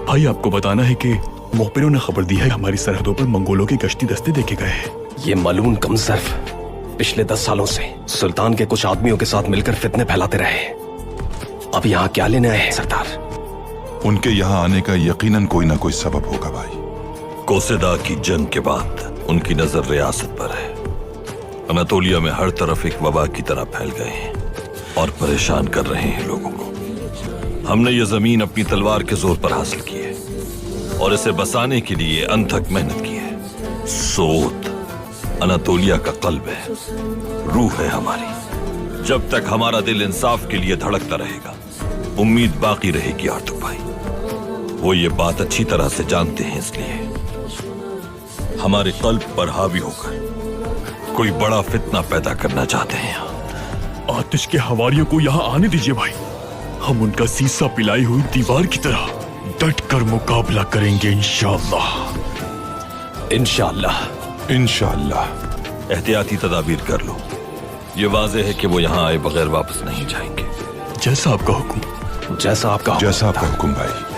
भाई आपको बताना है कि मोहबिरों ने खबर दी है हमारी सरहदों पर मंगोलों के गश्ती दस्ते देखे गए हैं। ये मलून कमजर्फ पिछले 10 सालों से सुल्तान के कुछ आदमियों के साथ मिलकर फितने फैलाते रहे। अब यहाँ क्या लेने आए हैं सरदार? उनके यहाँ आने का यकीनन कोई ना कोई सबब होगा भाई। कोसेदा की जंग के बाद उनकी नजर रियासत पर है। अनातोलिया में हर तरफ एक वबा की तरह फैल गए हैं और परेशान कर रहे हैं लोगों को। हमने ये जमीन अपनी तलवार के जोर पर हासिल की है और इसे बसाने के लिए अनथक मेहनत की है। सोत अनातोलिया का कल्ब है, रूह है हमारी। जब तक हमारा दिल इंसाफ के लिए धड़कता रहेगा, उम्मीद बाकी रहेगी आर्तुक भाई। वो ये बात अच्छी तरह से जानते हैं, इसलिए हमारे कल्ब पर हावी होकर कोई बड़ा फितना पैदा करना चाहते हैं। आतिश के हवारियों को यहाँ आने दीजिए भाई। हम उनका सीसा पिलाई हुई दीवार की तरह डट कर मुकाबला करेंगे इंशाअल्लाह। इंशाअल्लाह। इंशाअल्लाह। एहतियाती तदाबीर कर लो। ये वाज़ेह है कि वो यहाँ आए बगैर वापस नहीं जाएंगे। जैसा आपका हुक्म। जैसा आपका जैसा आपका हुक्म भाई।